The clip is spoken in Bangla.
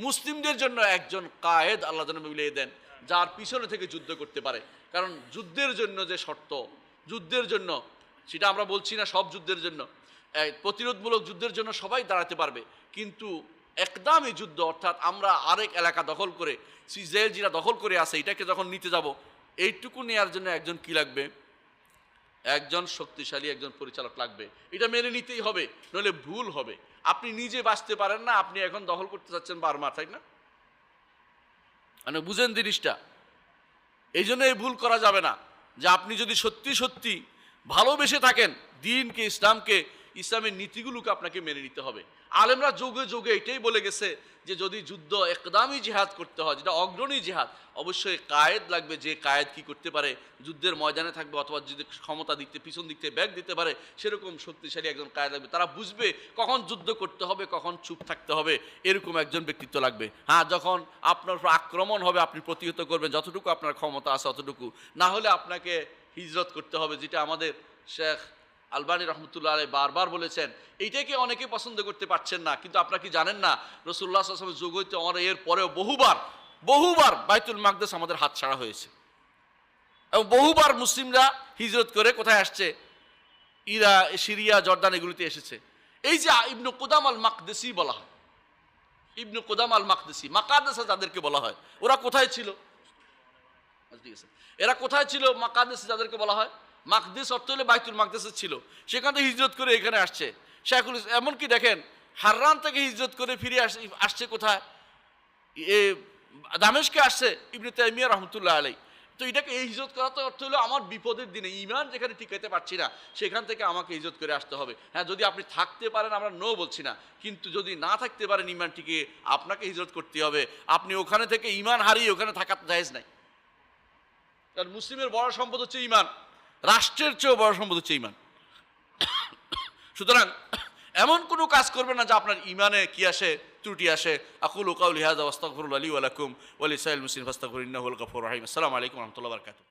মুসলিমদের জন্য একজন কায়েদ আল্লাহ যেন মিলিয়ে দেন, যার পিছনে থেকে যুদ্ধ করতে পারে। কারণ যুদ্ধের জন্য যে শর্ত, যুদ্ধের জন্য, সেটা আমরা বলছি না সব যুদ্ধের জন্য, প্রতিরোধমূলক যুদ্ধের জন্য সবাই দাঁড়াতে পারবে, কিন্তু একদমই যুদ্ধ, অর্থাৎ আমরা আরেক এলাকা দখল করে, ইসরায়েল যেটা দখল করে আছে এটাকে যখন নিতে যাব, এইটুকু নেওয়ার জন্য একজন কি লাগবে? একজন শক্তিশালী একজন পরিচালক লাগবে। এটা মেনে নিতেই হবে, নইলে ভুল হবে। আপনি নিজে বাঁচতে পারেন না, আপনি এখন দখল করতে চাচ্ছেন বার্মা, তাই না? মানে বুঝেন জিনিসটা। এই জন্য এই ভুল করা যাবে না, যে আপনি যদি সত্যি সত্যি ভালোবেসে থাকেন দ্বীনকে, ইসলামকে, ইসলামের নীতিগুলোকে আপনাকে মেনে নিতে হবে। আলেমরা যুগে যুগে এটাই বলে গেছে যে যদি যুদ্ধ একদমই জিহাদ করতে হয়, যেটা অগ্রণী জিহাদ, অবশ্যই কায়েদ লাগবে, যে কায়েদ কি করতে পারে, যুদ্ধের ময়দানে থাকবে, অথবা যদি ক্ষমতা দিকতে পিছন দিক থেকে ব্যাগ দিতে পারে, সেরকম শক্তিশালী একজন কায়েদ লাগবে। তারা বুঝবে কখন যুদ্ধ করতে হবে, কখন চুপ থাকতে হবে, এরকম একজন ব্যক্তিত্ব লাগবে। হ্যাঁ, যখন আপনার উপর আক্রমণ হবে আপনি প্রতিহত করবেন যতটুকু আপনার ক্ষমতা আছে অতটুকু, না হলে আপনাকে হিজরত করতে হবে, যেটা আমাদের শেখ আলবানী রহমতুল্লাহ আলাইহি বারবার বলেছেন। এইটাকে অনেকে পছন্দ করতে পারছেন না, কিন্তু আপনারা কি জানেন না, রাসূলুল্লাহ সাল্লাল্লাহু আলাইহি ওয়াসাল্লামের যুগ হইতে এর পরেও বহুবার বাইতুল মাকদেস আমাদের হাতছাড়া হয়েছে, এবং বহুবার মুসলিমরা হিজরত করে কোথায় আসছে? সিরিয়া, জর্দান, এগুলিতে এসেছে। এই যে ইবনে কুদাম আল মাকদেসি বলা হয়, ইবনে কুদাম আল মাকদেসি, মাকাদেসা যাদেরকে বলা হয়, ওরা কোথায় ছিল? ঠিক আছে, এরা কোথায় ছিল? মাকাদেস যাদেরকে বলা হয়, মাকদেস অর্থ হলে বাইতুল মাকদেসে ছিল, সেখান থেকে হিজরত করে এখানে আসছে। শেখুল এমনকি দেখেন হাররান থেকে হিজরত করে ফিরে আসছে কোথায়? দামেশকে আসছে ইবনে তাইমিয়া রহমতুল্লাহ আলাইহি। তো এটাকে এই হিজরত করা তো অর্থ হলো আমার বিপদের দিনে ঈমান যেখানে টিকাইতে পারছি না, সেখান থেকে আমাকে হিজরত করে আসতে হবে। হ্যাঁ, যদি আপনি থাকতে পারেন, আমরা নো বলছি না, কিন্তু যদি না থাকতে পারেন ঈমান টিকিয়ে, আপনাকে হিজরত করতে হবে। আপনি ওখানে থেকে ঈমান হারিয়ে ওখানে থাকা জায়েজ নাই। কারণ মুসলিমের বড় সম্পদ হচ্ছে ঈমান, রাষ্ট্রের চেয়েও বড় সম্পদ হচ্ছে ঈমান। সুতরাং এমন কোনো কাজ করবেন না যা আপনার ঈমানে কি আসে, ত্রুটি আসে। আকুলু কাউলি হাযা ওয়াস্তাগফিরুল্লাহ লি ওয়া লাকুম ওয়া লিসাইরিল মুসলিমিন ফাস্তাগফিরুহু ইন্নাহু হুয়াল গফুরুর রহিম। আসসালামু আলাইকুম ওয়া রাহমাতুল্লাহি ওয়া বারাকাতুহু।